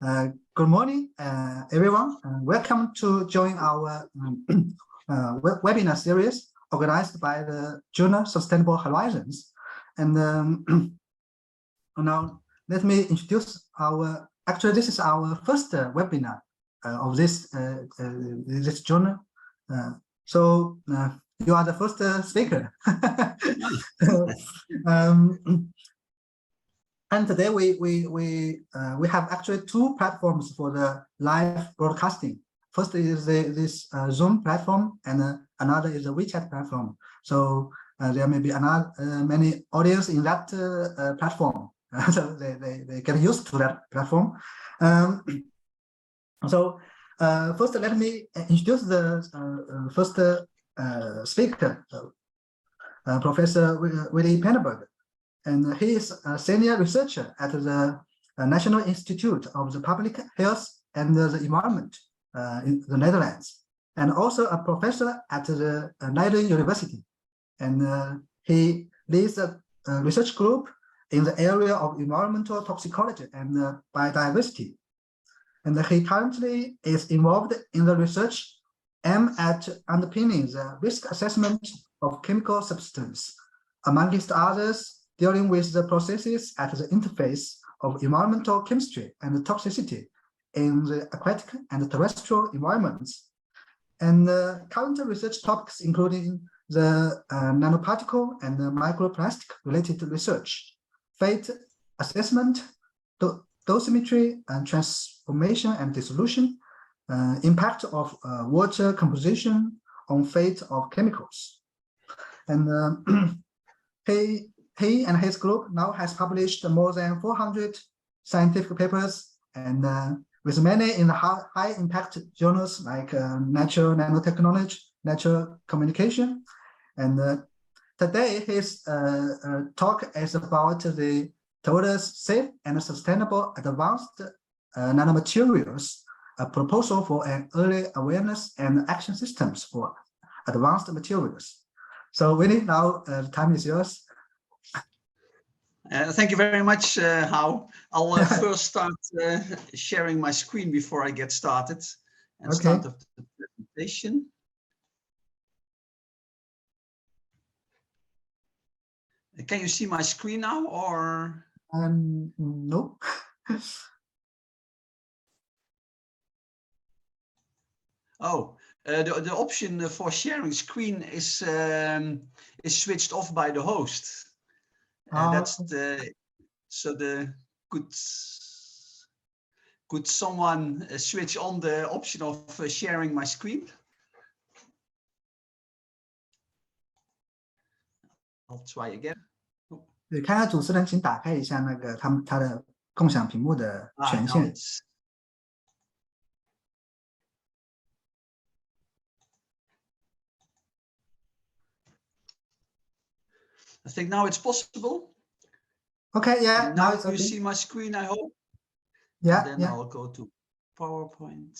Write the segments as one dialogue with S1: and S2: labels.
S1: Good morning, everyone. Welcome to join our webinar series organized by the journal Sustainable Horizons. And now let me introduce our. Actually, this is our first webinar of this this journal. So you are the first speaker. And today we have actually two platforms for the live broadcasting. First is this Zoom platform, and another is the WeChat platform. So there may be many audience in that platform, so they get used to that platform. So first, let me introduce the first speaker, Professor William Peijnenburg. And he is a senior researcher at the National Institute of the Public Health and the Environment in the Netherlands, and also a professor at the Leiden University. And he leads a research group in the area of environmental toxicology and biodiversity. And he currently is involved in the research aimed at underpinning the risk assessment of chemical substance, amongst others, dealing with the processes at the interface of environmental chemistry and toxicity in the aquatic and terrestrial environments. And current research topics including the nanoparticle and the microplastic related research, fate assessment, dosimetry and transformation and dissolution, impact of water composition on fate of chemicals. And he and his group now has published more than 400 scientific papers, and with many in high impact journals like Nature Nanotechnology, Nature Communication. And today his talk is about the towards safe and sustainable advanced nanomaterials, a proposal for an early awareness and action systems for advanced materials. So Willie, now the time is yours.
S2: Thank you very much, Hao. I'll first start sharing my screen before I get started and start the presentation. Can you see my screen now, or?
S1: No.
S2: Oh, the option for sharing screen is switched off by the host. That's could someone switch on the option of sharing my screen? I'll try again.
S1: 对，看看主持人，请打开一下那个他的共享屏幕的权限。
S2: I think now it's possible.
S1: Okay, yeah.
S2: And now
S1: it's okay.
S2: You see my screen, I hope.
S1: Yeah.
S2: And then I'll go to PowerPoint.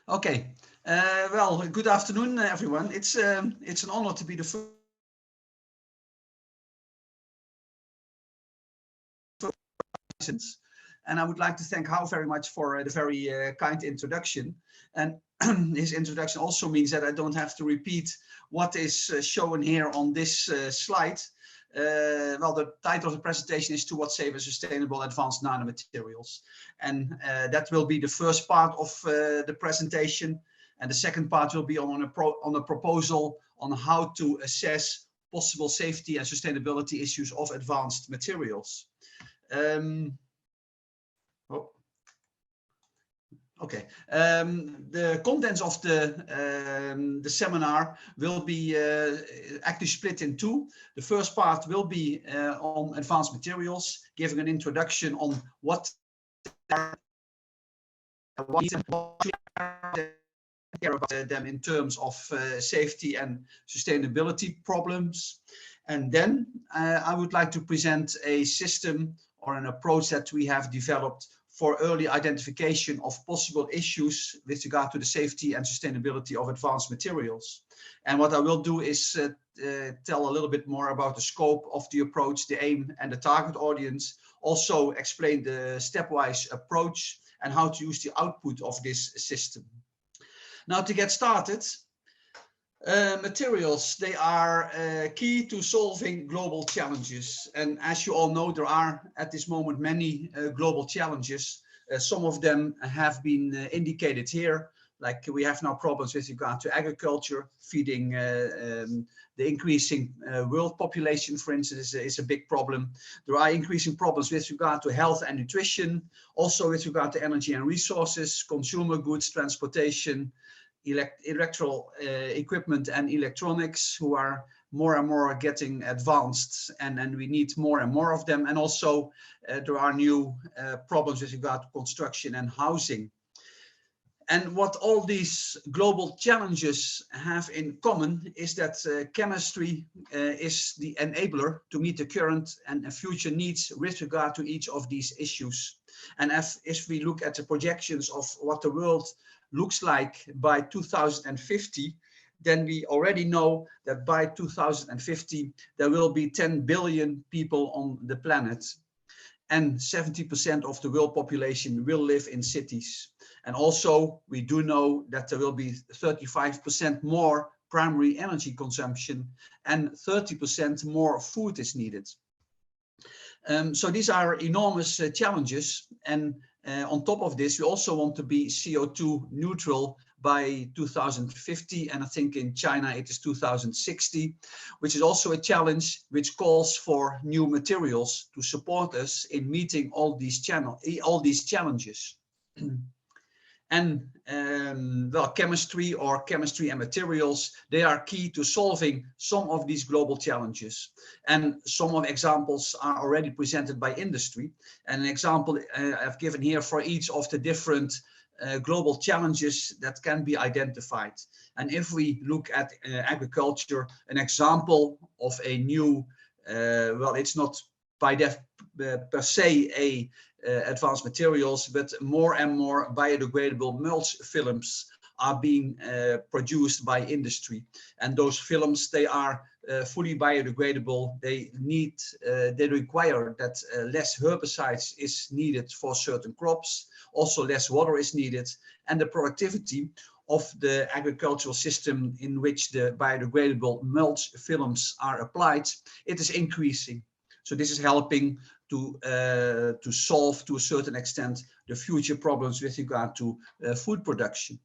S2: Okay. Well, good afternoon, everyone. It's an honor to be the first. And I would like to thank Hao very much for the very kind introduction. And his introduction also means that I don't have to repeat what is shown here on this slide. Well, the title of the presentation is Towards Safe and Sustainable Advanced Nanomaterials. And that will be the first part of the presentation. And the second part will be on a proposal on how to assess possible safety and sustainability issues of advanced materials. Okay. The contents of the seminar will be actually split in two. The first part will be on advanced materials, giving an introduction on what care about them in terms of safety and sustainability problems. And then I would like to present a system or an approach that we have developed for early identification of possible issues with regard to the safety and sustainability of advanced materials. And what I will do is tell a little bit more about the scope of the approach, the aim and the target audience, also explain the stepwise approach and how to use the output of this system. Now, to get started, materials, they are key to solving global challenges. And as you all know, there are at this moment many global challenges. Some of them have been indicated here, like we have now problems with regard to agriculture, feeding the increasing world population, for instance, is a big problem. There are increasing problems with regard to health and nutrition, also with regard to energy and resources, consumer goods, transportation, electrical equipment and electronics, who are more and more getting advanced, and we need more and more of them. And also there are new problems with regard to construction and housing. And what all these global challenges have in common is that chemistry is the enabler to meet the current and future needs with regard to each of these issues. And if we look at the projections of what the world looks like by 2050, then we already know that by 2050 there will be 10 billion people on the planet, and 70% of the world population will live in cities. And also we do know that there will be 35% more primary energy consumption and 30% more food is needed. So these are enormous challenges, and on top of this, we also want to be CO2 neutral by 2050, and I think in China it is 2060, which is also a challenge which calls for new materials to support us in meeting all these challenges. And well, chemistry and materials, they are key to solving some of these global challenges. And some of the examples are already presented by industry. And an example I've given here for each of the different global challenges that can be identified. And if we look at agriculture, an example of a new, well, it's not by per se advanced materials, but more and more biodegradable mulch films are being produced by industry. And those films, they are fully biodegradable. They require that less herbicides is needed for certain crops. Also less water is needed. And the productivity of the agricultural system in which the biodegradable mulch films are applied, it is increasing. So this is helping to solve, to a certain extent, the future problems with regard to food production.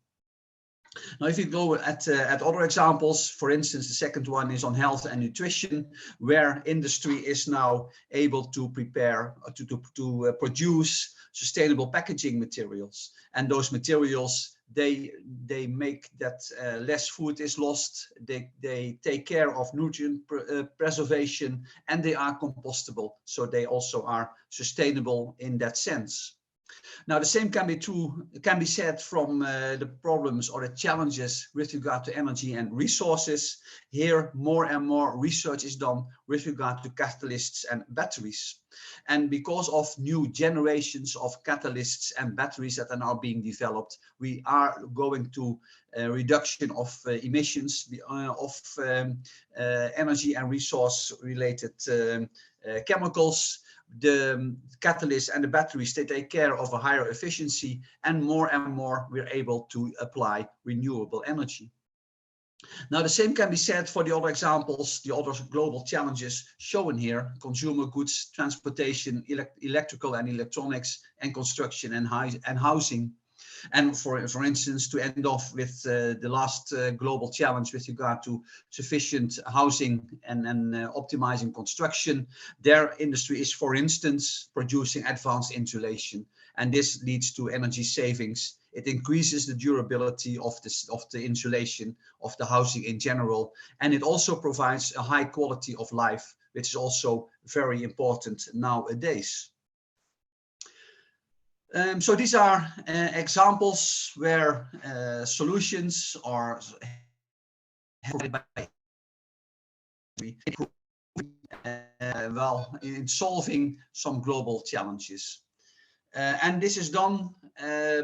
S2: Now, if you go at other examples, for instance, the second one is on health and nutrition, where industry is now able to prepare, to produce sustainable packaging materials. And those materials, they make that less food is lost, they take care of nutrient preservation, and they are compostable. So they also are sustainable in that sense. Now, the same can be said from the problems or the challenges with regard to energy and resources. Here, more and more research is done with regard to catalysts and batteries. And because of new generations of catalysts and batteries that are now being developed, we are going to a reduction of emissions of energy and resource related chemicals. The catalysts and the batteries, they take care of a higher efficiency, and more we're able to apply renewable energy. Now, the same can be said for the other examples, the other global challenges shown here: consumer goods, transportation, electrical and electronics, and construction and housing. And for instance, to end off with the last global challenge with regard to sufficient housing and optimizing construction, their industry is, for instance, producing advanced insulation. And this leads to energy savings. It increases the durability of the insulation of the housing in general. And it also provides a high quality of life, which is also very important nowadays. So these are examples where solutions are provided by well, in solving some global challenges. And this is done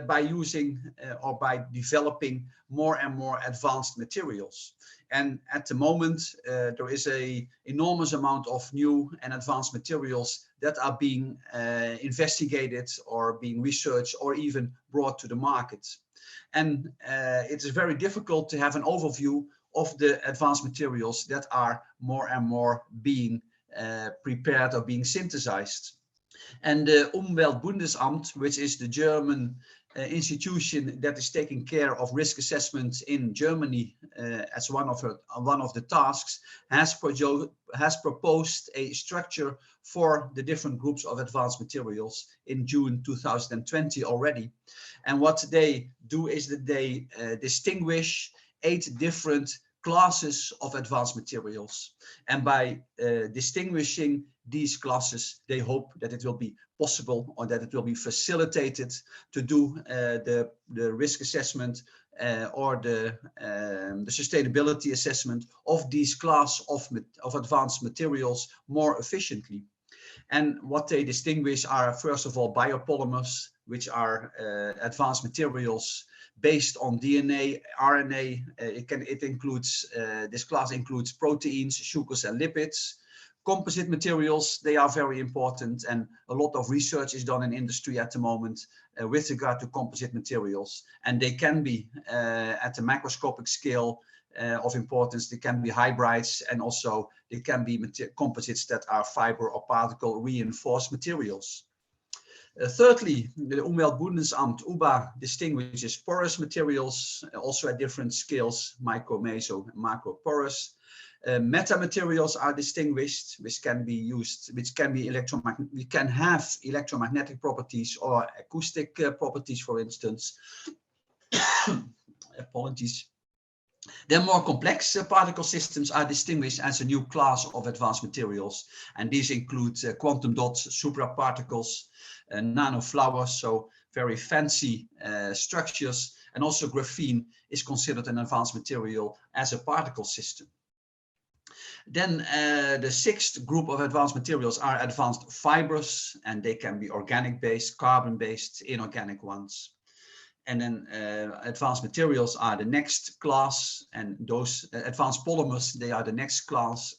S2: by using or by developing more and more advanced materials. And at the moment, there is an enormous amount of new and advanced materials that are being investigated or being researched or even brought to the market. And it is very difficult to have an overview of the advanced materials that are more and more being prepared or being synthesized. And the Umweltbundesamt, which is the German institution that is taking care of risk assessment in Germany as one of the tasks, has proposed a structure for the different groups of advanced materials in June 2020 already. And what they do is that they distinguish 8 different classes of advanced materials. And by distinguishing these classes, they hope that it will be possible or that it will be facilitated to do the risk assessment or the sustainability assessment of these class of advanced materials more efficiently. And what they distinguish are, first of all, biopolymers, which are advanced materials based on DNA, RNA. This class includes proteins, sugars, and lipids. Composite materials, they are very important, and a lot of research is done in industry at the moment with regard to composite materials. And they can be at the macroscopic scale of importance. They can be hybrids, and also they can be composites that are fiber or particle reinforced materials. Thirdly, the Umweltbundesamt, UBA, distinguishes porous materials, also at different scales, micro, meso, macro porous. Metamaterials are distinguished, which can be we can have electromagnetic properties or acoustic properties, for instance. Apologies. Then more complex particle systems are distinguished as a new class of advanced materials, and these include quantum dots, supraparticles, nanoflowers, so very fancy structures, and also graphene is considered an advanced material as a particle system. Then the 6th group of advanced materials are advanced fibers, and they can be organic-based, carbon-based, inorganic ones. And then advanced materials are the next class, and those advanced polymers, they are the next class.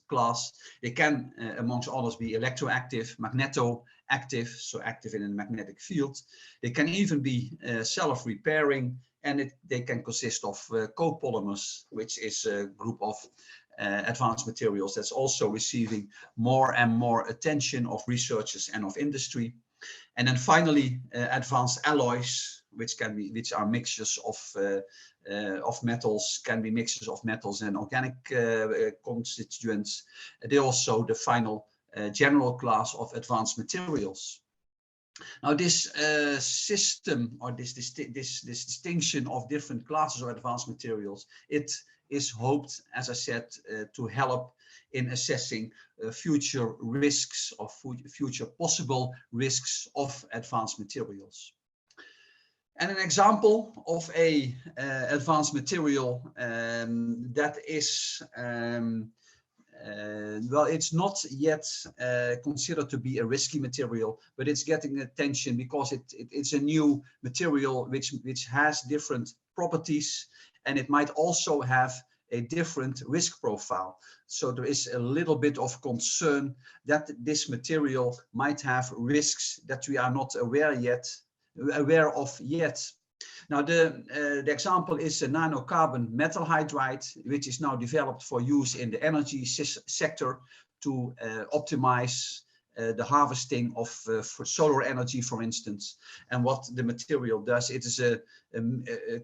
S2: They can, amongst others, be electroactive, magnetoactive, so active in a magnetic field. They can even be self-repairing, and they can consist of copolymers, which is a group of advanced materials that's also receiving more and more attention of researchers and of industry. And then finally, advanced alloys, which are mixtures of metals, can be mixtures of metals and organic constituents. They're also the final general class of advanced materials. Now, this system, or this distinction of different classes of advanced materials, it is hoped, as I said, to help in assessing future risks or future possible risks of advanced materials. And an example of a advanced material that is, well, it's not yet considered to be a risky material, but it's getting attention because it's a new material which has different properties, and it might also have a different risk profile. So there is a little bit of concern that this material might have risks that we are not aware of yet. Now, the example is a nanocarbon metal hydride, which is now developed for use in the energy sector to optimize the harvesting of for solar energy, for instance. And what the material does, it is a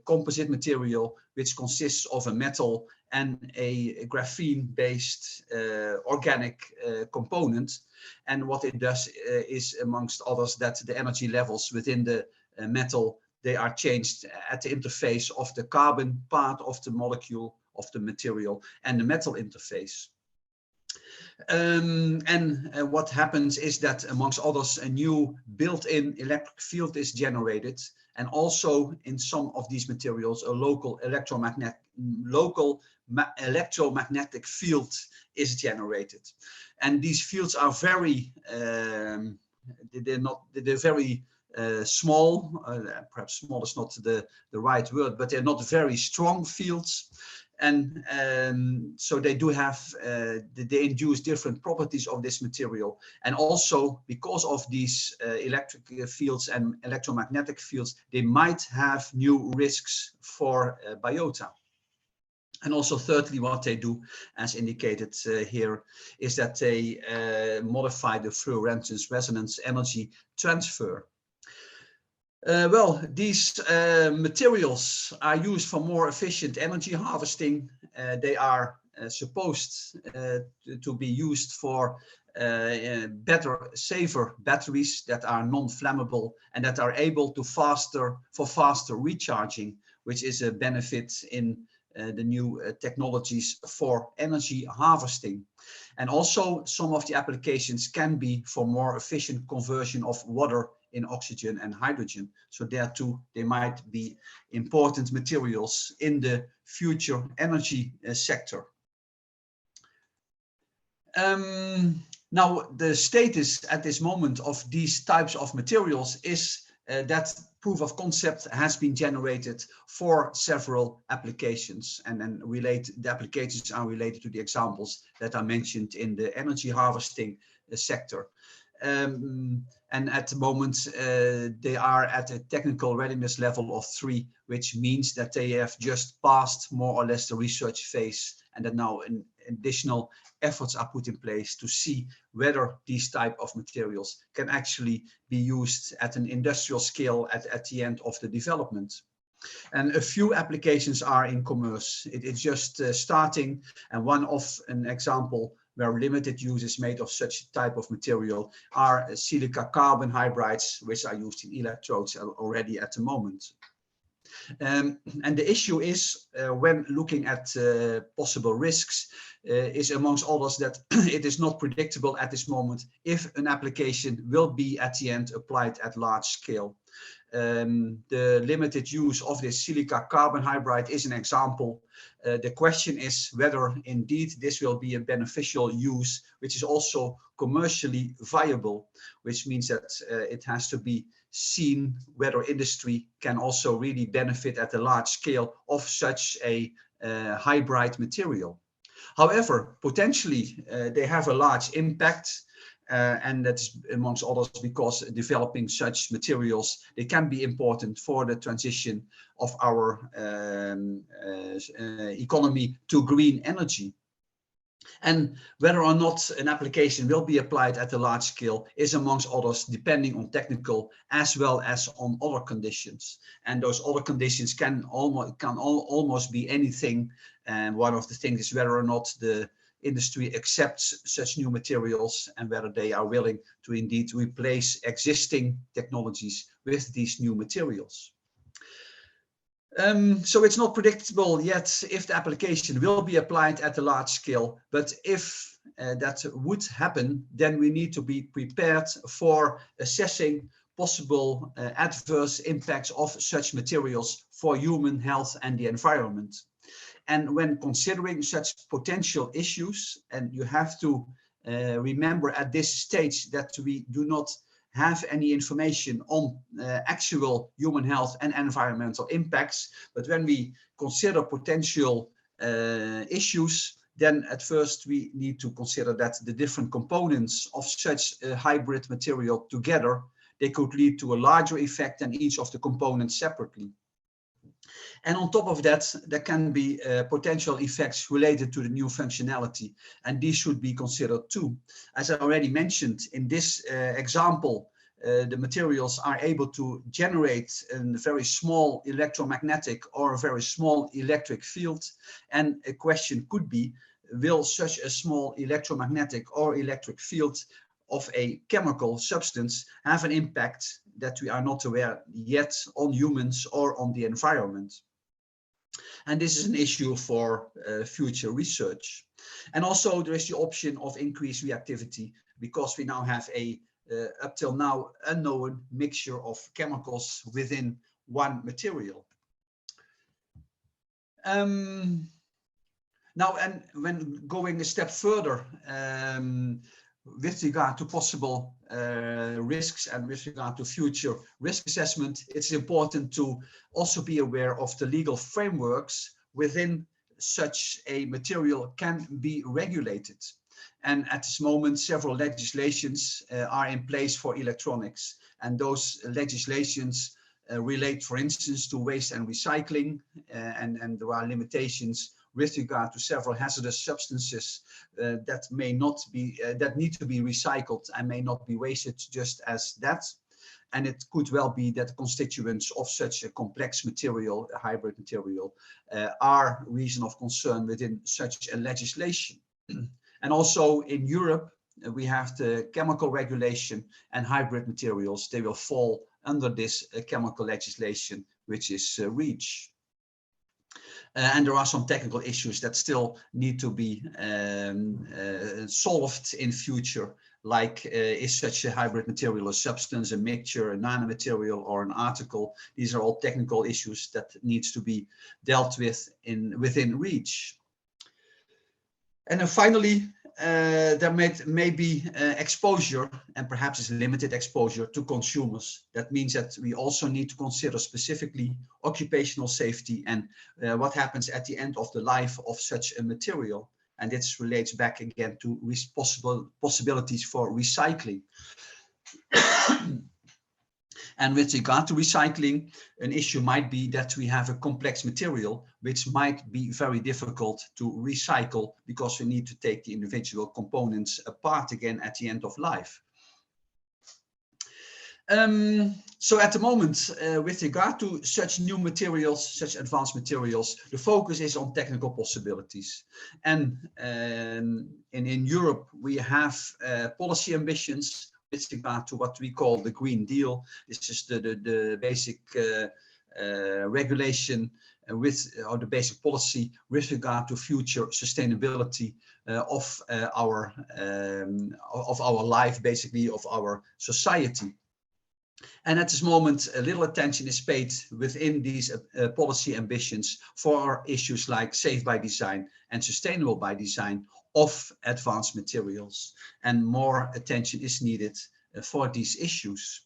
S2: composite material which consists of a metal and a graphene-based organic component. And what it does is, amongst others, that the energy levels within the metal, they are changed at the interface of the carbon part of the molecule of the material and the metal interface. What happens is that, amongst others, a new built-in electric field is generated, and also in some of these materials a local electromagnetic field is generated. And these fields are very small, perhaps small is not the right word, but they're not very strong fields. And so they do have, they induce different properties of this material. And also because of these electric fields and electromagnetic fields, they might have new risks for biota. And also thirdly, what they do, as indicated here, is that they modify the fluorescence resonance energy transfer. Well, these materials are used for more efficient energy harvesting. They are supposed to be used for better, safer batteries that are non-flammable and that are able to faster recharging, which is a benefit in the new technologies for energy harvesting. And also some of the applications can be for more efficient conversion of water in oxygen and hydrogen. So there too, they might be important materials in the future energy sector. Now, the status at this moment of these types of materials is that proof of concept has been generated for several applications, and then the applications are related to the examples that are mentioned in the energy harvesting sector. And at the moment, they are at a technical readiness level of 3, which means that they have just passed more or less the research phase, and that now additional efforts are put in place to see whether these type of materials can actually be used at an industrial scale at the end of the development. And a few applications are in commerce. It's just starting, and an example where limited use is made of such type of material are silica carbon hybrides, which are used in electrodes already at the moment. And the issue is, when looking at possible risks, is amongst others that it is not predictable at this moment if an application will be at the end applied at large scale. The limited use of this silica carbon hybrid is an example. The question is whether indeed this will be a beneficial use, which is also commercially viable, which means that it has to be seen whether industry can also really benefit at a large scale of such a hybrid material. However, potentially they have a large impact, and that's amongst others because developing such materials, they can be important for the transition of our economy to green energy. And whether or not an application will be applied at a large scale is amongst others depending on technical as well as on other conditions. And those other conditions can almost be anything. And one of the things is whether or not the industry accepts such new materials and whether they are willing to indeed replace existing technologies with these new materials. So it's not predictable yet if the application will be applied at a large scale, but if that would happen, then we need to be prepared for assessing possible adverse impacts of such materials for human health and the environment. And when considering such potential issues, and you have to remember at this stage that we do not have any information on actual human health and environmental impacts, but when we consider potential issues, then at first we need to consider that the different components of such a hybrid material together, they could lead to a larger effect than each of the components separately. And on top of that, there can be potential effects related to the new functionality, and these should be considered too. As I already mentioned, in this example, the materials are able to generate a very small electromagnetic or a very small electric field. And a question could be, will such a small electromagnetic or electric field of a chemical substance have an impact that we are not aware yet on humans or on the environment? And this is an issue for future research. And also there is the option of increased reactivity, because we now have a up till now unknown mixture of chemicals within one material. Now, and when going a step further, with regard to possible risks and with regard to future risk assessment, it's important to also be aware of the legal frameworks within such a material can be regulated. And at this moment, several legislations are in place for electronics, and those legislations relate, for instance, to waste and recycling, and there are limitations with regard to several hazardous substances that may not be, that need to be recycled and may not be wasted just as that. And it could well be that the constituents of such a complex material, a hybrid material, are reason of concern within such a legislation. And also in Europe, we have the chemical regulation, and hybrid materials, they will fall under this chemical legislation, which is REACH. And there are some technical issues that still need to be solved in future, like is such a hybrid material a substance, a mixture, a nanomaterial, or an article? These are all technical issues that needs to be dealt with within REACH. And then finally, there may be exposure, and perhaps it's limited exposure, to consumers. That means that we also need to consider specifically occupational safety and what happens at the end of the life of such a material. And this relates back again to possibilities for recycling. And with regard to recycling, an issue might be that we have a complex material which might be very difficult to recycle because we need to take the individual components apart again at the end of life. So at the moment, with regard to such new materials, such advanced materials, the focus is on technical possibilities. And in Europe, we have policy ambitions with regard to what we call the Green Deal. This is the basic regulation or the basic policy with regard to future sustainability of our life, basically of our society. And at this moment, a little attention is paid within these policy ambitions for issues like safe by design and sustainable by design of advanced materials. And more attention is needed for these issues.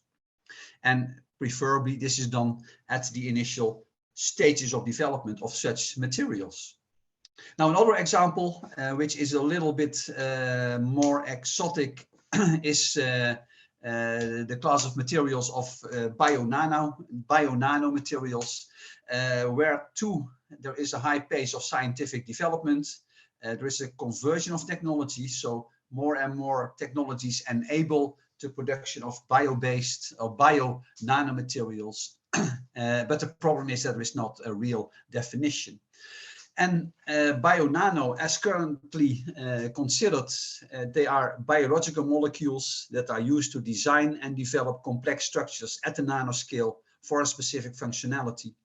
S2: And preferably this is done at the initial stages of development of such materials. Now, another example, which is a little bit more exotic, is the class of materials of bio-nano materials, where there is a high pace of scientific development. There is a conversion of technology, so more and more technologies enable the production of bio-based or bio-nanomaterials. But the problem is that there is not a real definition. And bio-nano, as currently considered, they are biological molecules that are used to design and develop complex structures at the nanoscale for a specific functionality.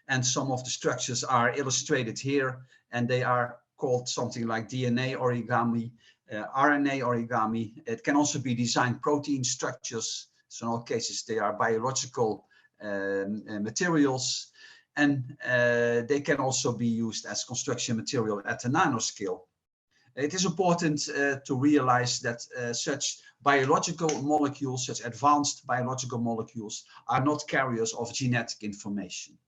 S2: And some of the structures are illustrated here, and they are called something like DNA origami, RNA origami. It can also be designed protein structures. So in all cases, they are biological materials. And they can also be used as construction material at the nanoscale. It is important to realize that such biological molecules, such advanced biological molecules, are not carriers of genetic information.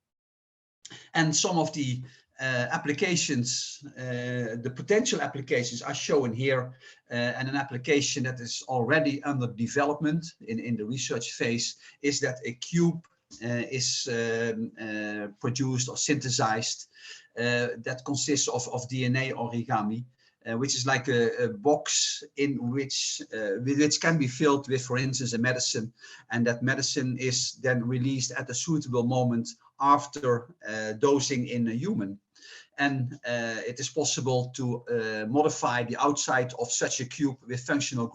S2: And some of the applications, the potential applications are shown here, and an application that is already under development in the research phase is that a cube is produced or synthesized that consists of DNA origami, which is like a box in which can be filled with, for instance, a medicine, and that medicine is then released at a suitable moment after dosing in a human. And it is possible to modify the outside of such a cube with functional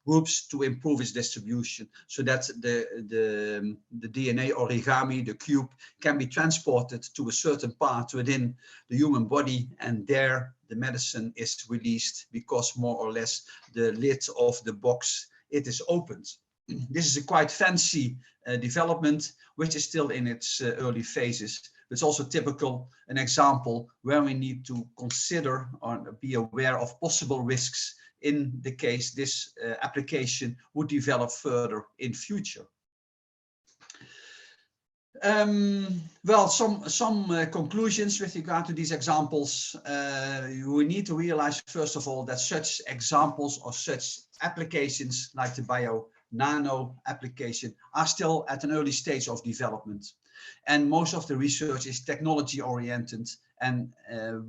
S2: groups to improve its distribution, so that the DNA origami, the cube, can be transported to a certain part within the human body, and there the medicine is released because more or less the lid of the box, it is opened. This is a quite fancy development, which is still in its early phases, It's also typical, an example where we need to consider or be aware of possible risks in the case this application would develop further in future. Well, some conclusions with regard to these examples. We need to realize, first of all, that such examples or such applications like the bio-nano application are still at an early stage of development. And most of the research is technology oriented, and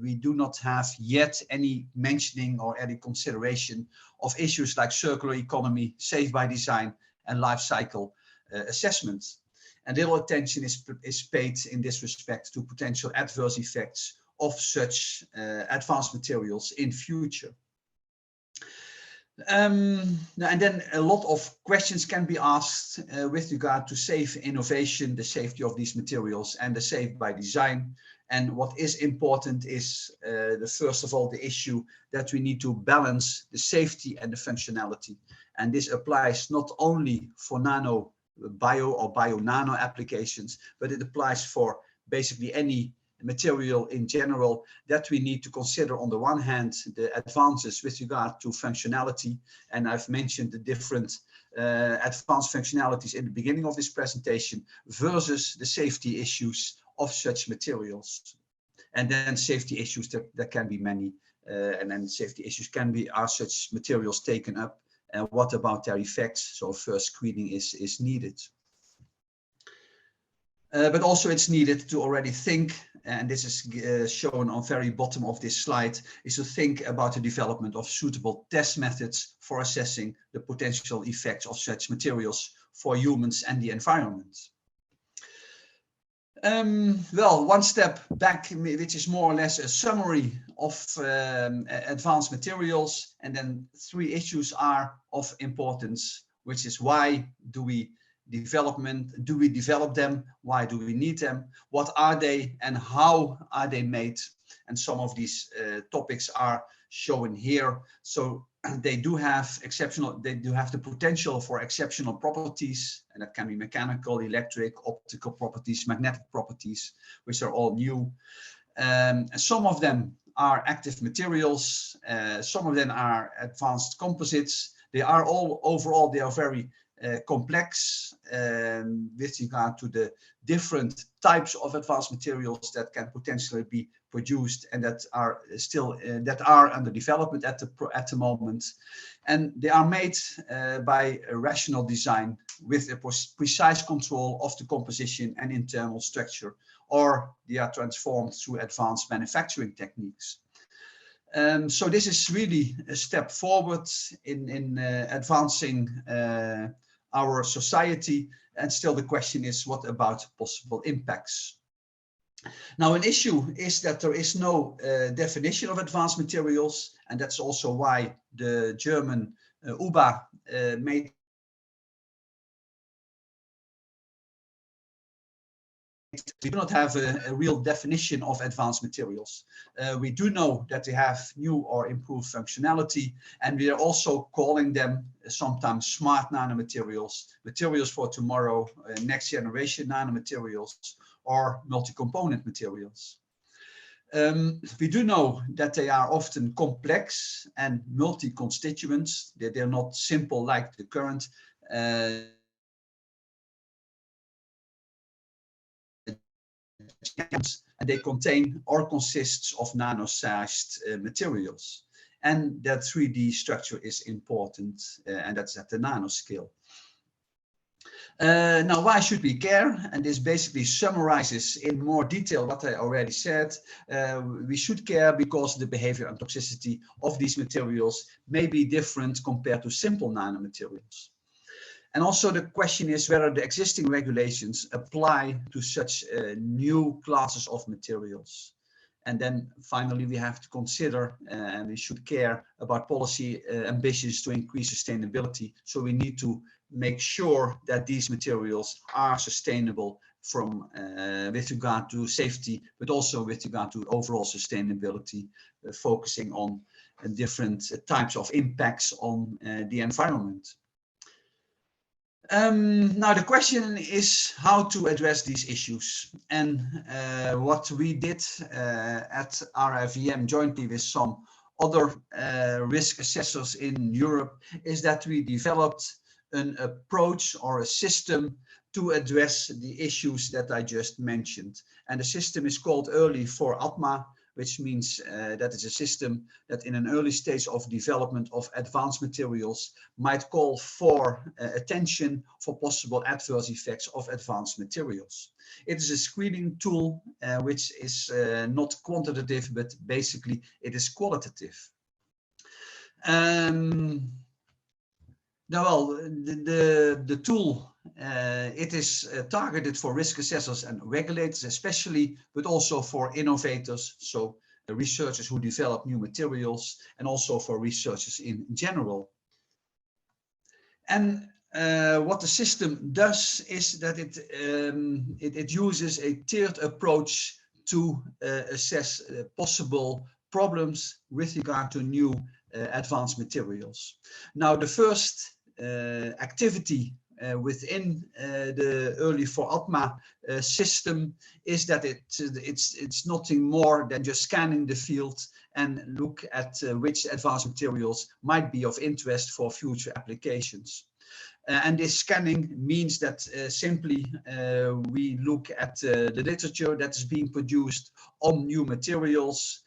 S2: we do not have yet any mentioning or any consideration of issues like circular economy, safe by design, and life cycle assessment. And little attention is paid in this respect to potential adverse effects of such advanced materials in future. And then a lot of questions can be asked with regard to safe innovation, the safety of these materials, and the safe by design. And what is important is, first of all, the issue that we need to balance the safety and the functionality. And this applies not only for bio or bio-nano applications, but it applies for basically any material in general, that we need to consider, on the one hand, the advances with regard to functionality. And I've mentioned the different advanced functionalities in the beginning of this presentation versus the safety issues of such materials. And then safety issues, there can be many, and then safety issues can be, are such materials taken up? And what about their effects? So first screening is needed. But also it's needed to already think, and this is shown on very bottom of this slide, is to think about the development of suitable test methods for assessing the potential effects of such materials for humans and the environment. Well, one step back, which is more or less a summary of advanced materials, and then three issues are of importance, which is why do we develop them? Why do we need them? What are they and how are they made? And some of these topics are shown here. So they do have the potential for exceptional properties, and that can be mechanical, electric, optical properties, magnetic properties, which are all new. Some of them are active materials. Some of them are advanced composites. They are all, overall, they are very complex with regard to the different types of advanced materials that can potentially be produced and that are still under development at the moment, and they are made by a rational design with a precise control of the composition and internal structure, or they are transformed through advanced manufacturing techniques. So this is really a step forward in advancing our society, and still the question is, what about possible impacts? Now, an issue is that there is no definition of advanced materials, and that's also why the German UBA made we do not have a real definition of advanced materials. We do know that they have new or improved functionality, and we are also calling them sometimes smart nanomaterials, materials for tomorrow, next generation nanomaterials, or multi-component materials. We do know that they are often complex and multi-constituents. They're not simple like the current and they contain or consists of nano-sized materials. And that 3D structure is important, and that's at the nanoscale. Now, why should we care? And this basically summarizes in more detail what I already said. We should care because the behavior and toxicity of these materials may be different compared to simple nanomaterials. And also the question is whether the existing regulations apply to such new classes of materials. And then finally, we have to consider and we should care about policy ambitions to increase sustainability. So we need to make sure that these materials are sustainable from with regard to safety, but also with regard to overall sustainability, focusing on different types of impacts on the environment. Now the question is how to address these issues, and what we did at RIVM jointly with some other risk assessors in Europe is that we developed an approach or a system to address the issues that I just mentioned. And the system is called Early for ATMA, which means that it's a system that in an early stage of development of advanced materials might call for attention for possible adverse effects of advanced materials. It is a screening tool which is not quantitative, but basically it is qualitative. Now, the tool, it is targeted for risk assessors and regulators especially, but also for innovators, so the researchers who develop new materials, and also for researchers in general. And what the system does is that it uses a tiered approach to assess possible problems with regard to new advanced materials. Now, the first activity within the Early for ATMA system is that it's nothing more than just scanning the field and look at which advanced materials might be of interest for future applications. And this scanning means that simply we look at the literature that is being produced on new materials.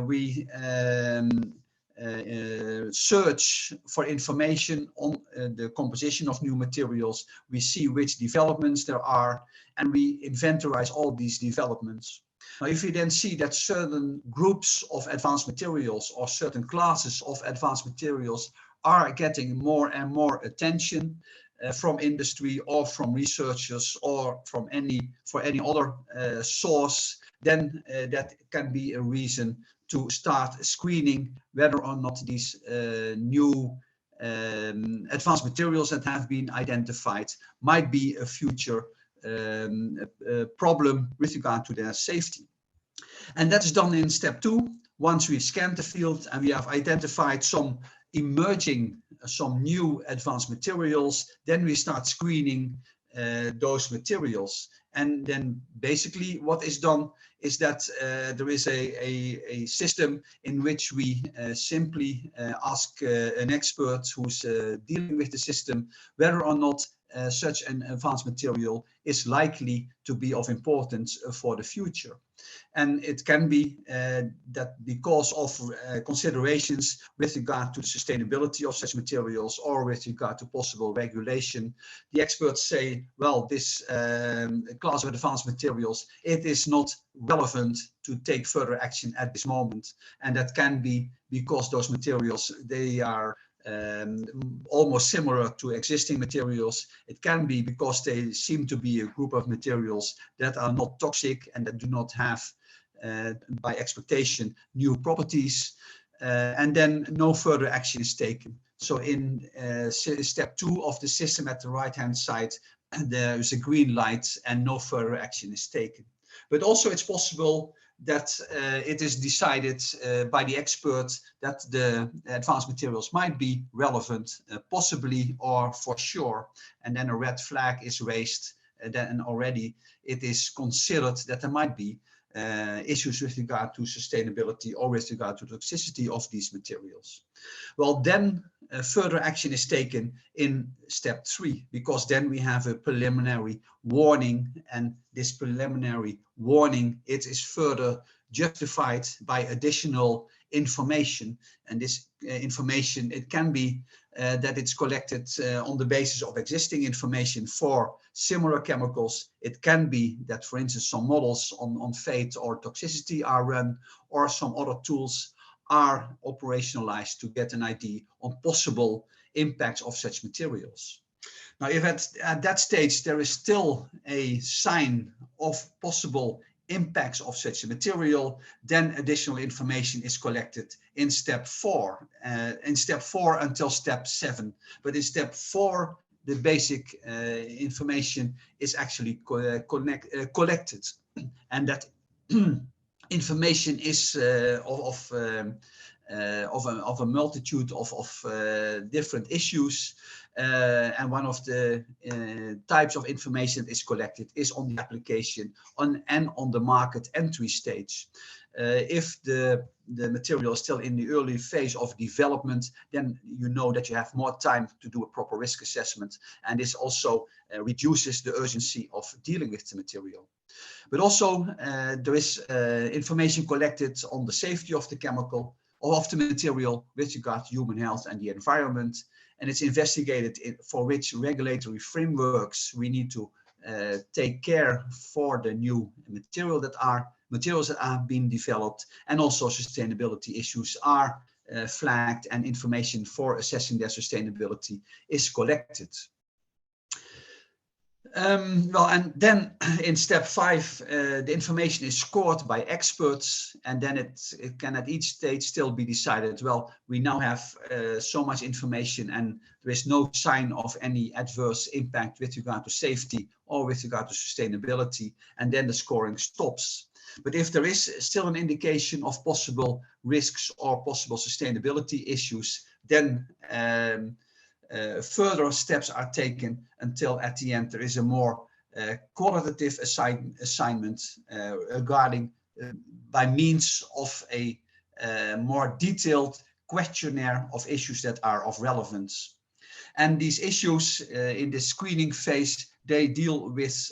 S2: We search for information on the composition of new materials. We see which developments there are, and we inventorize all these developments. Now, if we then see that certain groups of advanced materials or certain classes of advanced materials are getting more and more attention from industry or from researchers or from any other source, then that can be a reason to start screening whether or not these new advanced materials that have been identified might be a future problem with regard to their safety. And that's done in step 2. Once we've scanned the field and we have identified some new advanced materials, then we start screening those materials. And then basically what is done is that there is a system in which we simply ask an expert who's dealing with the system whether or not such an advanced material is likely to be of importance for the future. And it can be that because of considerations with regard to the sustainability of such materials or with regard to possible regulation, the experts say, well, this class of advanced materials, it is not relevant to take further action at this moment. And that can be because those materials, they are almost similar to existing materials. It can be because they seem to be a group of materials that are not toxic and that do not have, by expectation, new properties, and then no further action is taken. So in step 2 of the system at the right-hand side, there is a green light and no further action is taken. But also it's possible that it is decided by the expert that the advanced materials might be relevant, possibly or for sure, and then a red flag is raised, then already it is considered that there might be issues with regard to sustainability or with regard to toxicity of these materials. Well, then further action is taken in step 3, because then we have a preliminary warning, and this preliminary warning, it is further justified by additional information. And this information, it can be that it's collected on the basis of existing information for similar chemicals. It can be that, for instance, some models on fate or toxicity are run, or some other tools are operationalized to get an idea on possible impacts of such materials. Now, if at that stage there is still a sign of possible impacts of such a material, then additional information is collected in step 4. In step 4 until step 7. But in step 4, the basic information is actually collected, and that information is of a multitude of different issues. And one of the types of information that is collected is on the application and on the market entry stage. If the material is still in the early phase of development, then you know that you have more time to do a proper risk assessment, and this also reduces the urgency of dealing with the material. But also there is information collected on the safety of the chemical or of the material with regard to human health and the environment, and it's investigated for which regulatory frameworks we need to take care for the new materials that are being developed, and also sustainability issues are flagged, and information for assessing their sustainability is collected. Well, and then in step 5, the information is scored by experts, and then it can at each stage still be decided, well, we now have so much information and there is no sign of any adverse impact with regard to safety or with regard to sustainability, and then the scoring stops. But if there is still an indication of possible risks or possible sustainability issues, then further steps are taken until at the end there is a more qualitative assignment regarding by means of a more detailed questionnaire of issues that are of relevance. And these issues in the screening phase, they deal with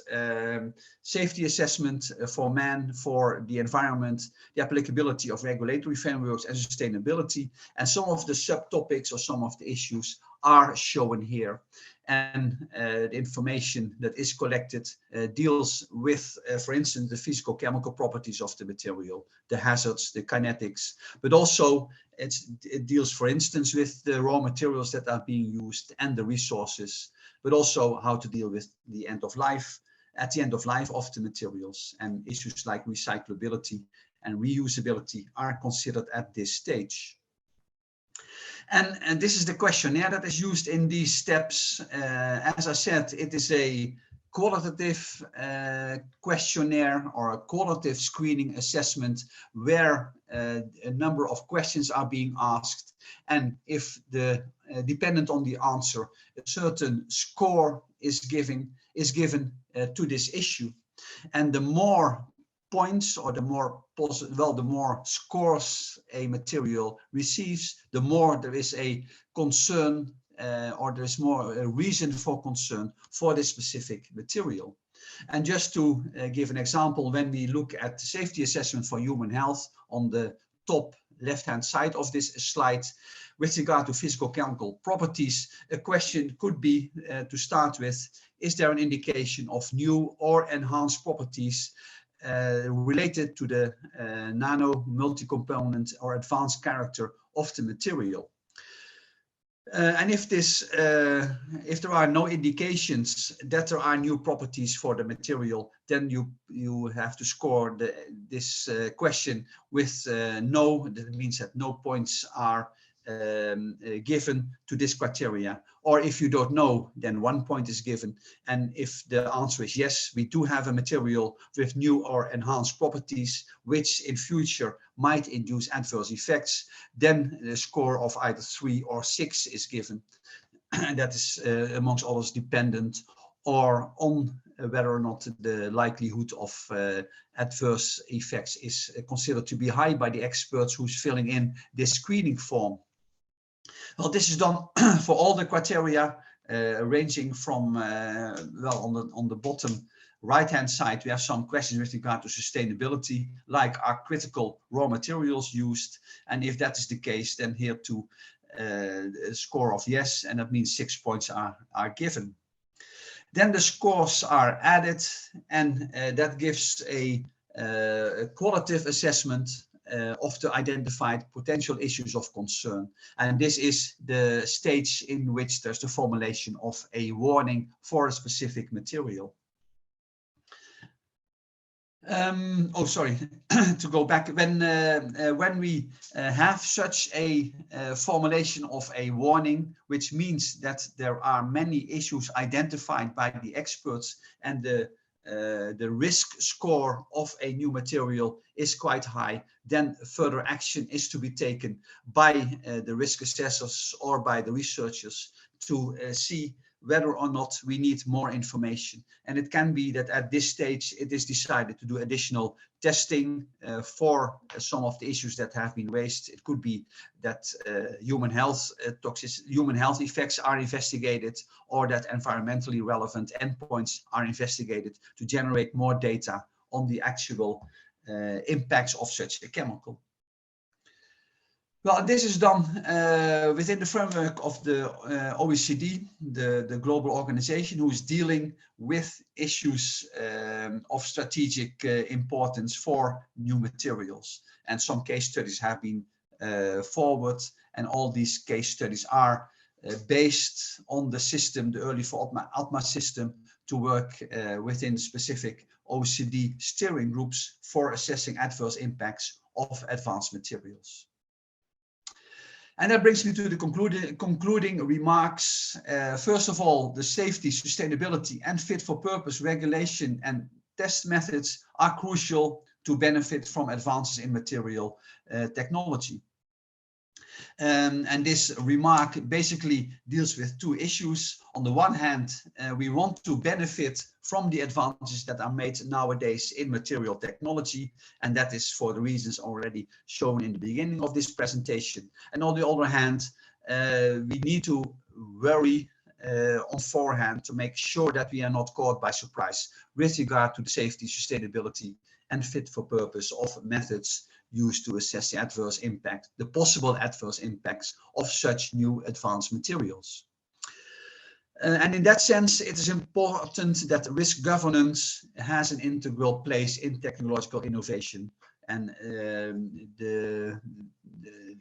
S2: safety assessment for man, for the environment, the applicability of regulatory frameworks and sustainability. And some of the subtopics or some of the issues are shown here. And the information that is collected deals with, for instance, the physical chemical properties of the material, the hazards, the kinetics, but also it deals, for instance, with the raw materials that are being used and the resources, but also how to deal with the end of life, at the end of life of the materials, and issues like recyclability and reusability are considered at this stage. And this is the questionnaire that is used in these steps. As I said, it is a qualitative questionnaire or a qualitative screening assessment where a number of questions are being asked. And if dependent on the answer, a certain score is given to this issue. And the more points or the more scores a material receives, the more there is a concern or there's more a reason for concern for this specific material. And just to give an example, when we look at the safety assessment for human health on the top left-hand side of this slide, with regard to physical chemical properties, a question could be to start with, is there an indication of new or enhanced properties related to the nano, multi-component or advanced character of the material? And if there are no indications that there are new properties for the material, then you have to score this question with no. That means that no points are given to this criteria. Or if you don't know, then 1 point is given. And if the answer is yes, we do have a material with new or enhanced properties, which in future might induce adverse effects, then the score of either 3 or 6 is given. And that is, amongst others, dependent or on whether or not the likelihood of adverse effects is considered to be high by the experts who's filling in this screening form. Well, this is done for all the criteria, ranging from, well, on the bottom right-hand side, we have some questions with regard to sustainability, like are critical raw materials used? And if that is the case, then here to a score of yes, and that means 6 points are given. Then the scores are added, and that gives a qualitative assessment of the identified potential issues of concern. And this is the stage in which there's the formulation of a warning for a specific material. To go back, when we have such a formulation of a warning, which means that there are many issues identified by the experts, and the the risk score of a new material is quite high, then further action is to be taken by the risk assessors or by the researchers to see whether or not we need more information. And it can be that at this stage it is decided to do additional testing for some of the issues that have been raised. It could be that human health effects are investigated, or that environmentally relevant endpoints are investigated to generate more data on the actual impacts of such a chemical. Well, this is done within the framework of the OECD, the global organization who is dealing with issues of strategic importance for new materials. And some case studies have been forward, and all these case studies are based on the system, the early for ATMA system, to work within specific OECD steering groups for assessing adverse impacts of advanced materials. And that brings me to the concluding remarks. First of all, the safety, sustainability, and fit for purpose regulation and test methods are crucial to benefit from advances in material technology. And this remark basically deals with two issues. On the one hand, we want to benefit from the advances that are made nowadays in material technology, and that is for the reasons already shown in the beginning of this presentation. And on the other hand, we need to worry on forehand to make sure that we are not caught by surprise with regard to the safety, sustainability, and fit for purpose of methods used to assess the adverse impact, the possible adverse impacts of such new advanced materials. And in that sense, it is important that risk governance has an integral place in technological innovation, and the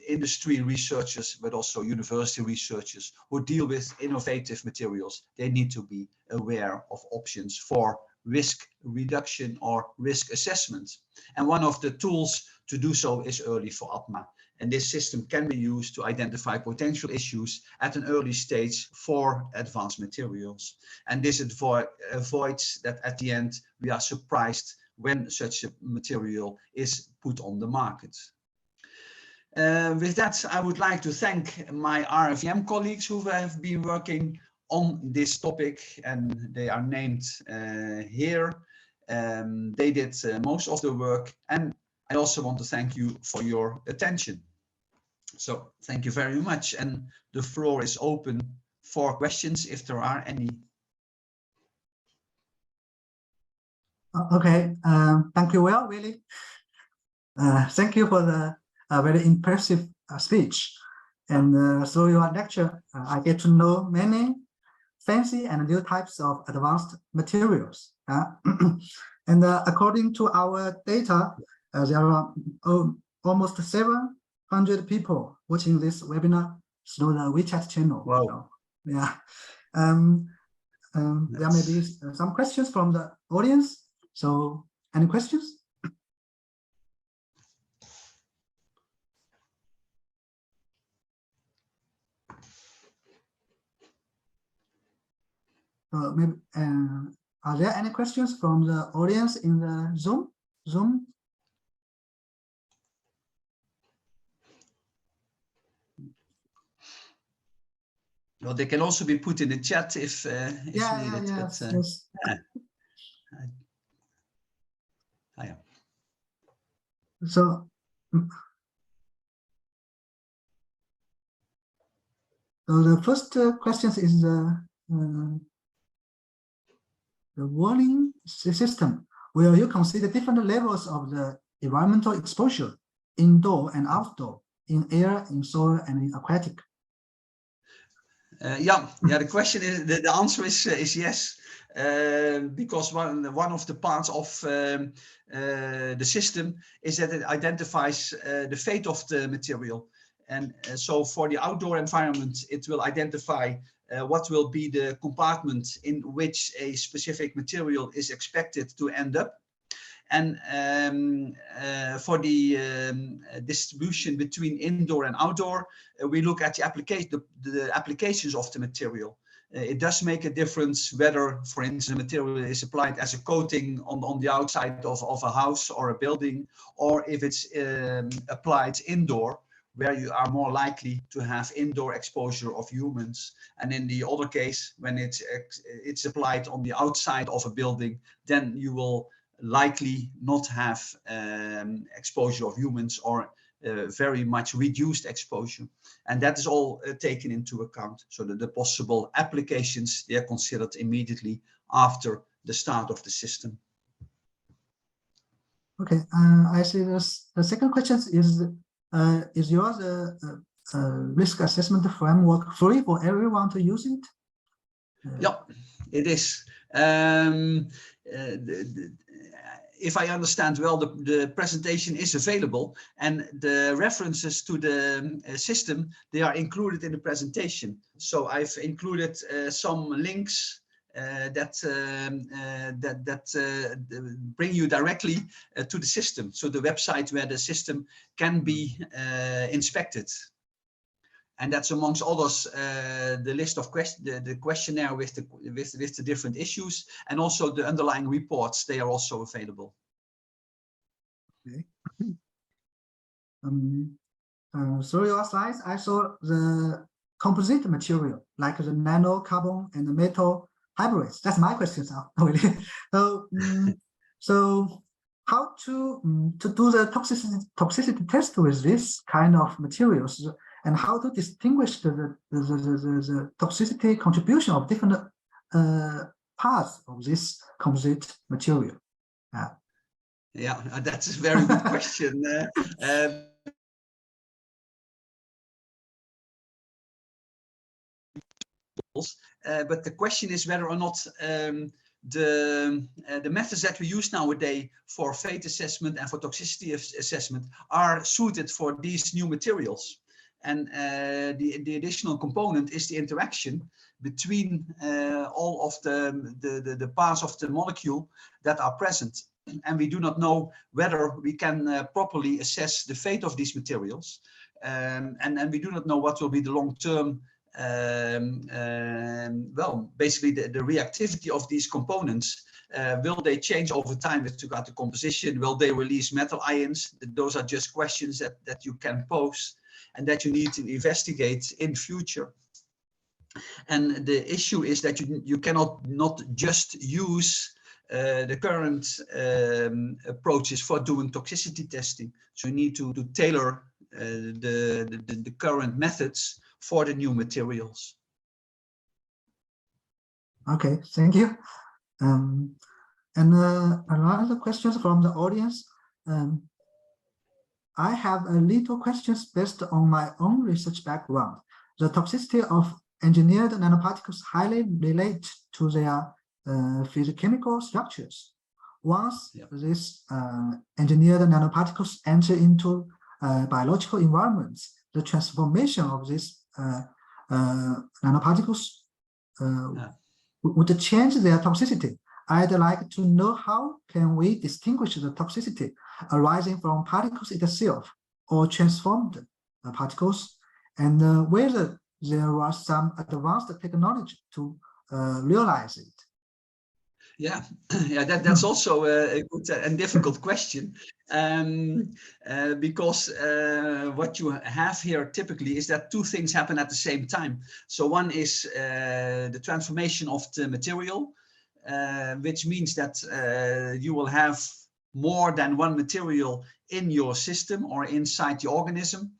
S2: industry researchers, but also university researchers who deal with innovative materials, they need to be aware of options for risk reduction or risk assessment. And one of the tools to do so is early for ATMA. And this system can be used to identify potential issues at an early stage for advanced materials. And this avoids that at the end we are surprised when such a material is put on the market. With that, I would like to thank my RFM colleagues who have been working on this topic, and they are named here. They did most of the work, and I also want to thank you for your attention. So thank you very much, and the floor is open for questions if there are any.
S1: Okay, thank you, Willie. Thank you for the very impressive speech. And through your lecture, I get to know many fancy and new types of advanced materials. And according to our data, there are almost 700 people watching this webinar through the WeChat channel.
S2: Wow.
S1: So, yeah. There may be some questions from the audience. So, any questions? Maybe, are there any questions from the audience in the Zoom?
S2: Well, they can also be put in the chat if needed.
S1: Yes.
S2: Yeah.
S1: So, the first question is the warning system. Will you consider different levels of the environmental exposure, indoor and outdoor, in air, in soil, and in aquatic?
S2: Yeah. The question is, the answer is yes, because one of the parts of the system is that it identifies the fate of the material. And so for the outdoor environment, it will identify what will be the compartment in which a specific material is expected to end up. And for the distribution between indoor and outdoor, we look at the applications of the material. it does make a difference whether, for instance, a material is applied as a coating on the outside of a house or a building, or if it's applied indoor, where you are more likely to have indoor exposure of humans. And in the other case, when it's applied on the outside of a building, then you will likely not have exposure of humans, or very much reduced exposure. And that is all taken into account, so that the possible applications, they are considered immediately after the start of the system.
S1: Okay, I see this. The second question is yours risk assessment framework free for everyone to use it?
S2: Yeah, it is. If I understand well, the presentation is available, and the references to the system, they are included in the presentation. So I've included some links that bring you directly to the system, so the website where the system can be inspected. And that's amongst others the list of the questionnaire with the different issues, and also the underlying reports. They are also available.
S1: Okay. Through your slides, I saw the composite material like the nano, carbon, and the metal hybrids. That's my question now, really. So, so how to do the toxicity test with this kind of materials? And how to distinguish the toxicity contribution of different parts of this composite material?
S2: Yeah, that's a very good question. But the question is whether or not the methods that we use nowadays for fate assessment and for toxicity assessment are suited for these new materials. And the additional component is the interaction between all of the parts of the molecule that are present. And we do not know whether we can properly assess the fate of these materials. And we do not know what will be the long-term, well, basically the reactivity of these components. Will they change over time with regard to composition? Will they release metal ions? Those are just questions that you can pose and that you need to investigate in future. And the issue is that you cannot not just use the current approaches for doing toxicity testing. So you need to tailor the current methods for the new materials.
S1: Okay, thank you. And another questions from the audience. I have a little questions based on my own research background. The toxicity of engineered nanoparticles highly relate to their physicochemical structures. Once these engineered nanoparticles enter into biological environments, the transformation of these nanoparticles would change their toxicity. I'd like to know how can we distinguish the toxicity arising from particles itself or transformed particles, and whether there was some advanced technology to realize it.
S2: Yeah, yeah, that's also a good and difficult question, because what you have here typically is that two things happen at the same time. So one is the transformation of the material, which means that you will have more than one material in your system or inside the organism,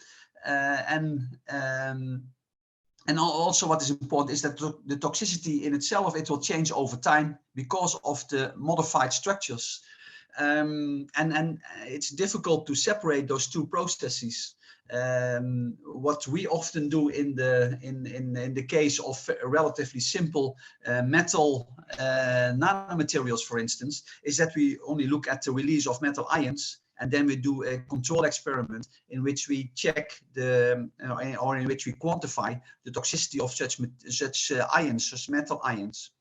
S2: and also what is important is that the toxicity in itself, it will change over time because of the modified structures. And it's difficult to separate those two processes. What we often do in the case of relatively simple metal nanomaterials, for instance, is that we only look at the release of metal ions, and then we do a control experiment in which we check or in which we quantify the toxicity of such ions, such metal ions.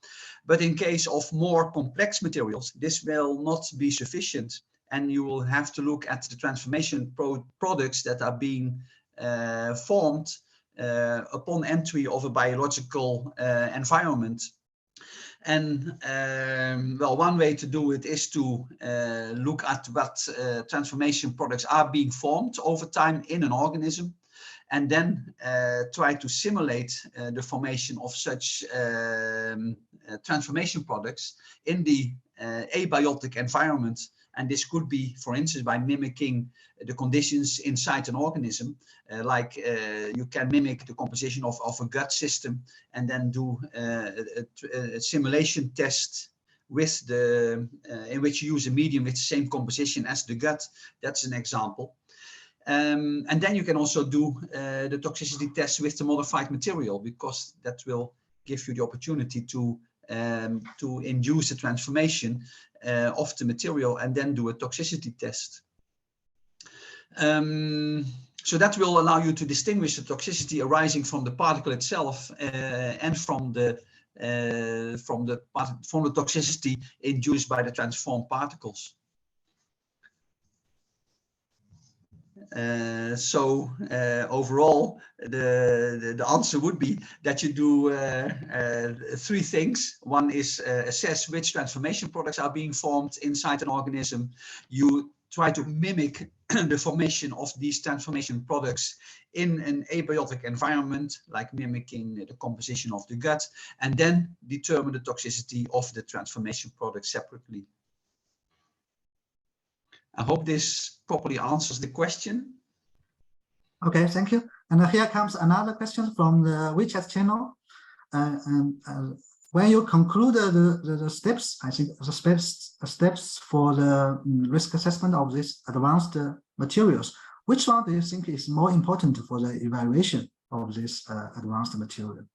S2: But in case of more complex materials, this will not be sufficient, and you will have to look at the transformation products that are being formed upon entry of a biological environment. And well, one way to do it is to look at what transformation products are being formed over time in an organism, and then try to simulate the formation of such transformation products in the abiotic environment. And this could be, for instance, by mimicking the conditions inside an organism, like you can mimic the composition of a gut system and then do a simulation test with the in which you use a medium with the same composition as the gut. That's an example. And then you can also do the toxicity test with the modified material, because that will give you the opportunity to induce a transformation of the material and then do a toxicity test. So that will allow you to distinguish the toxicity arising from the particle itself and from the toxicity induced by the transformed particles. So overall, the answer would be that you do three things. One is assess which transformation products are being formed inside an organism. You try to mimic the formation of these transformation products in an abiotic environment, like mimicking the composition of the gut, and then determine the toxicity of the transformation product separately. I hope this properly answers the question.
S1: Okay, thank you. And here comes another question from the WeChat channel. When you conclude the steps, I think the steps for the risk assessment of these advanced materials, which one do you think is more important for the evaluation of this advanced material?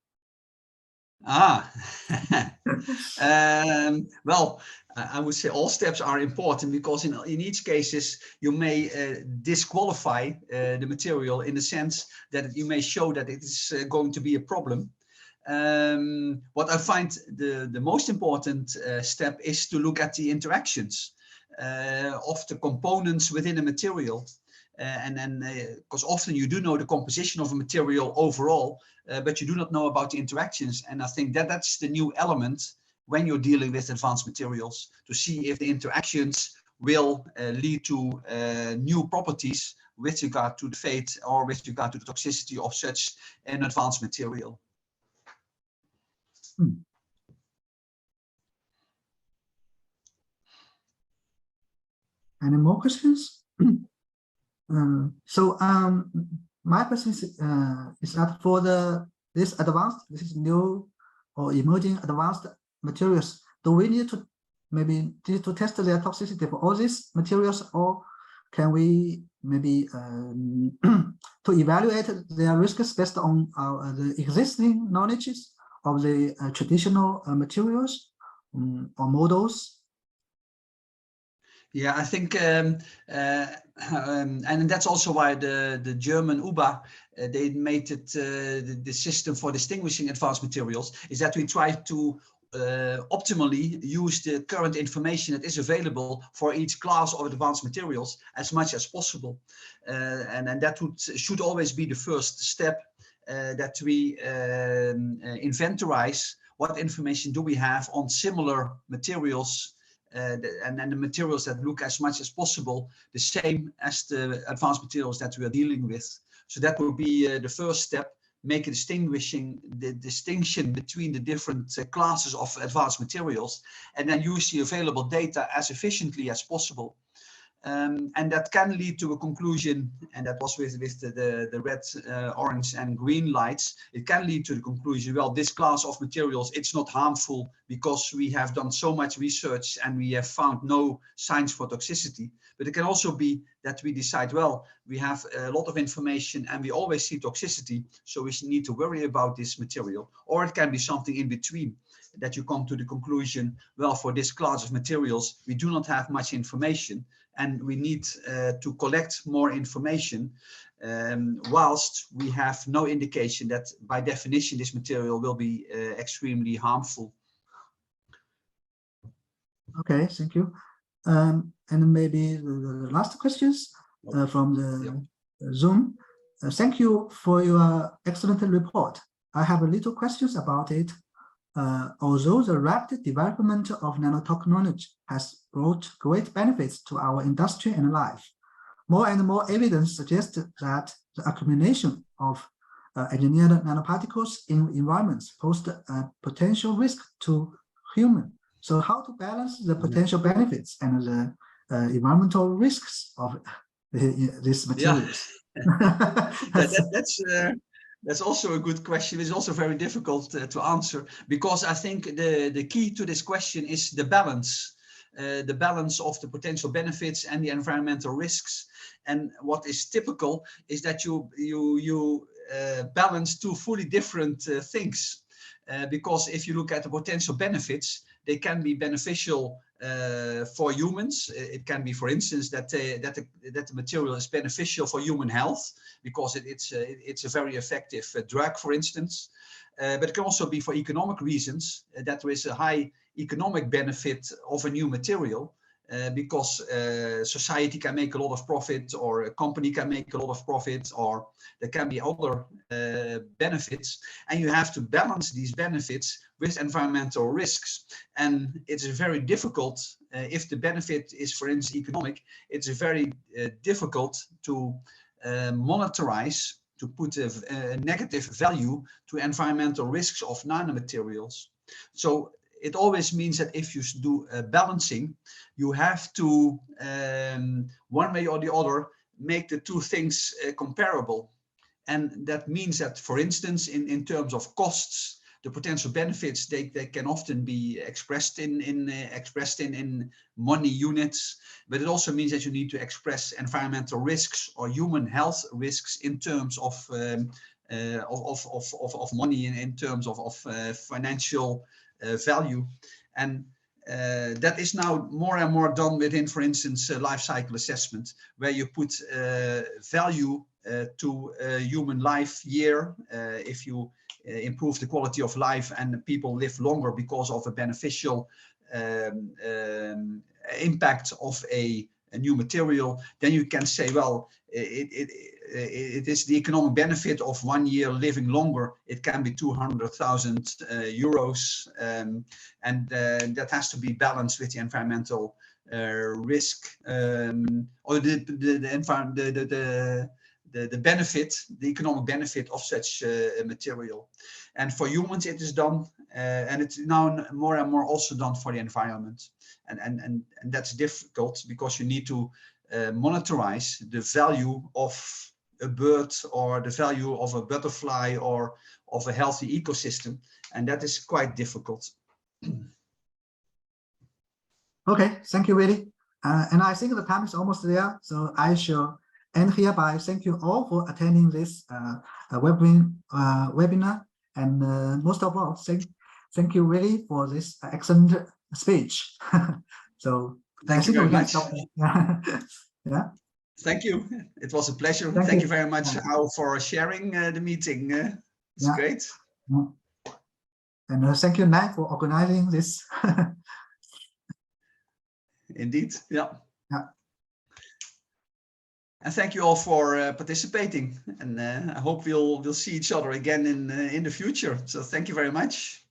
S2: Well, I would say all steps are important, because in each cases you may disqualify the material in the sense that you may show that it is going to be a problem. What I find the most important step is to look at the interactions of the components within a material. And then, because often you do know the composition of a material overall, but you do not know about the interactions. And I think that that's the new element when you're dealing with advanced materials, to see if the interactions will lead to new properties with regard to the fate or with regard to the toxicity of such an advanced material.
S1: Any more questions? My question is that for this new or emerging advanced materials, do we need to maybe to test their toxicity for all these materials, or can we maybe to evaluate their risks based on the existing knowledges of the traditional materials or models?
S2: Yeah, I think, and that's also why the German UBA, they made it the system for distinguishing advanced materials, is that we try to optimally use the current information that is available for each class of advanced materials as much as possible. And that should always be the first step, that we inventorize what information do we have on similar materials, and then the materials that look as much as possible the same as the advanced materials that we are dealing with. So that would be the first step, make a distinction between the different classes of advanced materials, and then use the available data as efficiently as possible. And that can lead to a conclusion, and that was with the red, orange and green lights. It can lead to the conclusion, well, this class of materials, it's not harmful because we have done so much research and we have found no signs for toxicity. But it can also be that we decide, well, we have a lot of information and we always see toxicity, so we need to worry about this material. Or it can be something in between, that you come to the conclusion, well, for this class of materials, we do not have much information, and we need to collect more information, whilst we have no indication that by definition this material will be extremely harmful.
S1: Okay, thank you. And maybe the last questions from the Zoom. thank you for your excellent report. I have a little questions about it. Although the rapid development of nanotechnology has brought great benefits to our industry and life, more and more evidence suggests that the accumulation of engineered nanoparticles in environments pose a potential risk to humans. So how to balance the potential benefits and the environmental risks of these materials?
S2: Yeah. That's also a good question. It's also very difficult to answer, because I think the key to this question is the balance of the potential benefits and the environmental risks. And what is typical is that you balance two fully different things. Because if you look at the potential benefits, they can be beneficial for humans. It can be, for instance, that the material is beneficial for human health, because it's a very effective drug, for instance. But it can also be for economic reasons, that there is a high economic benefit of a new material, because society can make a lot of profit, or a company can make a lot of profit, or there can be other benefits, and you have to balance these benefits with environmental risks. And it's very difficult, if the benefit is, for instance, economic, it's very difficult to monetize, to put a negative value to environmental risks of nanomaterials. So it always means that if you do balancing, you have to, one way or the other, make the two things comparable. And that means that, for instance, in terms of costs, the potential benefits, they can often be expressed in money units, but it also means that you need to express environmental risks or human health risks in terms of money, in terms of financial value. And that is now more and more done within, for instance, life cycle assessment, where you put value to human life year. If you improve the quality of life and people live longer because of a beneficial impact of a new material, then you can say, well, it is the economic benefit of 1 year living longer. It can be 200,000 euros, and that has to be balanced with the environmental risk, or the benefit, the economic benefit of such a material. And for humans it is done, and it's now more and more also done for the environment. And that's difficult, because you need to monetize the value of a bird, or the value of a butterfly, or of a healthy ecosystem, and that is quite difficult.
S1: Okay, thank you, Willy. And I think the time is almost there, so I shall end here by thank you all for attending this webinar, and most of all, thank you, Willy, for this excellent speech. So
S2: thank you very much.
S1: Yeah.
S2: Thank you. It was a pleasure. Thank you very much, Hao, for sharing the meeting. It's great.
S1: Yeah. And thank you, Nat, for organizing this.
S2: Indeed. Yeah. And thank you all for participating. And I hope we'll see each other again in the future. So thank you very much.